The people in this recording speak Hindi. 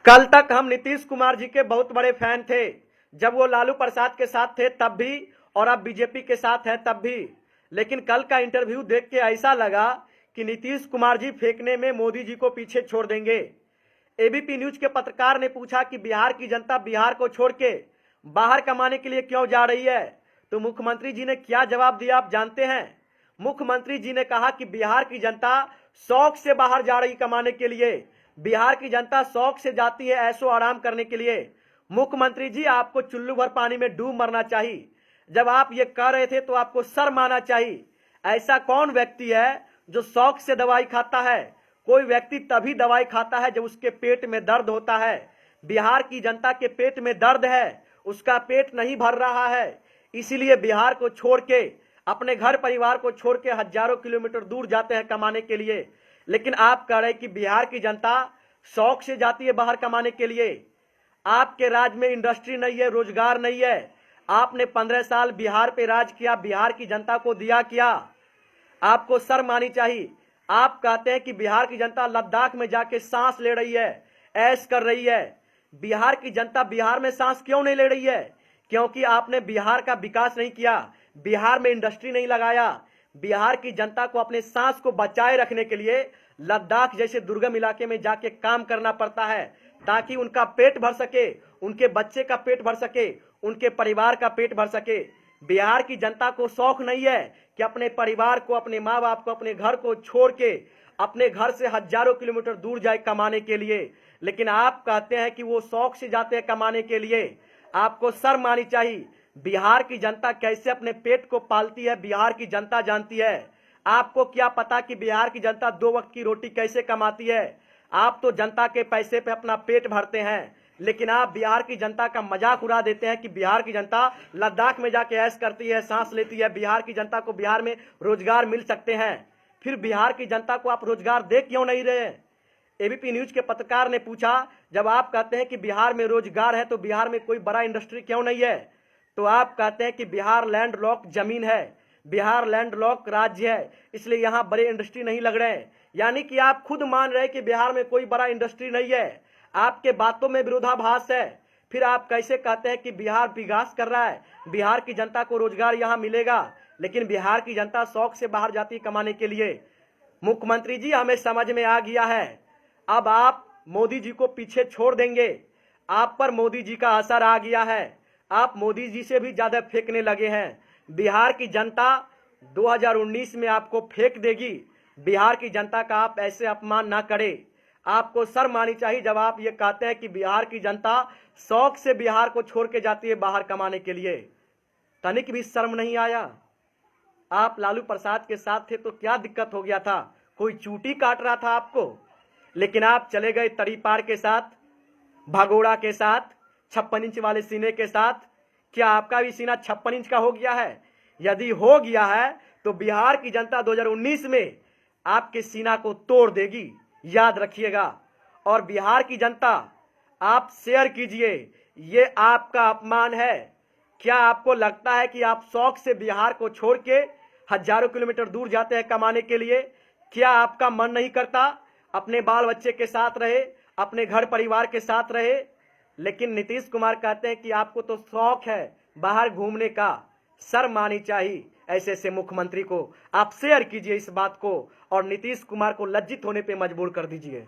कल तक हम नीतीश कुमार जी के बहुत बड़े फैन थे, जब वो लालू प्रसाद के साथ थे तब भी और अब बीजेपी के साथ है तब भी। लेकिन कल का इंटरव्यू देख के ऐसा लगा कि नीतीश कुमार जी फेंकने में मोदी जी को पीछे छोड़ देंगे। एबीपी न्यूज के पत्रकार ने पूछा कि बिहार की जनता बिहार को छोड़ के बाहर कमाने के लिए क्यों जा रही है, तो मुख्यमंत्री जी ने क्या जवाब दिया आप जानते हैं। मुख्यमंत्री जी ने कहा कि बिहार की जनता शौक से बाहर जा रही कमाने के लिए, बिहार की जनता शौक से जाती है ऐशो आराम करने के लिए। मुख्यमंत्री जी, आपको चुल्लू भर पानी में डूब मरना चाहिए। जब आप ये कह रहे थे तो आपको शर्म आना चाहिए। ऐसा कौन व्यक्ति है जो शौक से दवाई खाता है? कोई व्यक्ति तभी दवाई खाता है जब उसके पेट में दर्द होता है। बिहार की जनता के पेट में दर्द है, उसका पेट नहीं भर रहा है, इसीलिए बिहार को छोड़ के, अपने घर परिवार को छोड़ के हजारों किलोमीटर दूर जाते हैं कमाने के लिए। लेकिन आप कह रहे कि बिहार की जनता शौक से जाती है बाहर कमाने के लिए। आपके राज्य में इंडस्ट्री नहीं है, रोजगार नहीं है। आपने 15 साल बिहार पे राज किया, बिहार की जनता को दिया किया। आपको शर्म आनी चाहिए। आप कहते हैं कि बिहार की जनता लद्दाख में जाके सांस ले रही है, ऐश कर रही है। बिहार की जनता बिहार में सांस क्यों नहीं ले रही है? क्योंकि आपने बिहार का विकास नहीं किया, बिहार में इंडस्ट्री नहीं लगाया। बिहार की जनता को अपने सांस को बचाए रखने के लिए लद्दाख जैसे दुर्गम इलाके में जाके काम करना पड़ता है, ताकि उनका पेट भर सके, उनके बच्चे का पेट भर सके, उनके परिवार का पेट भर सके। बिहार की जनता को शौक नहीं है कि अपने परिवार को, अपने माँ बाप को, अपने घर को छोड़ के अपने घर से हजारों किलोमीटर दूर जाए कमाने के लिए। लेकिन आप कहते हैं कि वो शौक से जाते हैं कमाने के लिए। आपको शर्म आनी चाहिए। बिहार की जनता कैसे अपने पेट को पालती है बिहार की जनता जानती है। आपको क्या पता कि बिहार की जनता 2 वक्त की रोटी कैसे कमाती है? आप तो जनता के पैसे पे अपना पेट भरते हैं, लेकिन आप बिहार की जनता का मजाक उड़ा देते हैं कि बिहार की जनता लद्दाख में जाके ऐश करती है, सांस लेती है। बिहार की जनता को बिहार में रोजगार मिल सकते हैं, फिर बिहार की जनता को आप रोजगार दे क्यों नहीं रहे? एबीपी न्यूज के पत्रकार ने पूछा, जब आप कहते हैं कि बिहार में रोजगार है तो बिहार में कोई बड़ा इंडस्ट्री क्यों नहीं है? तो आप कहते हैं कि बिहार लैंड लॉक जमीन है, बिहार लैंड लॉक राज्य है, इसलिए यहाँ बड़े इंडस्ट्री नहीं लग रहे हैं। यानी कि आप खुद मान रहे हैं कि बिहार में कोई बड़ा इंडस्ट्री नहीं है। आपके बातों में विरोधाभास है। फिर आप कैसे कहते हैं कि बिहार विकास कर रहा है, बिहार की जनता को रोजगार यहाँ मिलेगा, लेकिन बिहार की जनता शौक से बाहर जाती कमाने के लिए। मुख्यमंत्री जी, हमें समझ में आ गया है, अब आप मोदी जी को पीछे छोड़ देंगे। आप पर मोदी जी का असर आ गया है, आप मोदी जी से भी ज्यादा फेंकने लगे हैं। बिहार की जनता 2019 में आपको फेंक देगी। बिहार की जनता का आप ऐसे अपमान ना करें। आपको शर्म आनी चाहिए जब आप ये कहते हैं कि बिहार की जनता शौक से बिहार को छोड़ के जाती है बाहर कमाने के लिए। तनिक भी शर्म नहीं आया? आप लालू प्रसाद के साथ थे तो क्या दिक्कत हो गया था? कोई चूटी काट रहा था आपको? लेकिन आप चले गए तरी पार के साथ, भगोड़ा के साथ, 56 इंच वाले सीने के साथ। क्या आपका भी सीना 56 इंच का हो गया है? यदि हो गया है तो बिहार की जनता 2019 में आपके सीना को तोड़ देगी, याद रखिएगा। और बिहार की जनता, आप शेयर कीजिए, ये आपका अपमान है। क्या आपको लगता है कि आप शौक से बिहार को छोड़ के हजारों किलोमीटर दूर जाते हैं कमाने के लिए? क्या आपका मन नहीं करता अपने बाल बच्चे के साथ रहे, अपने घर परिवार के साथ रहे? लेकिन नीतीश कुमार कहते हैं कि आपको तो शौक है बाहर घूमने का। शर्म आनी चाहिए ऐसे ऐसे मुख्यमंत्री को। आप शेयर कीजिए इस बात को और नीतीश कुमार को लज्जित होने पे मजबूर कर दीजिए।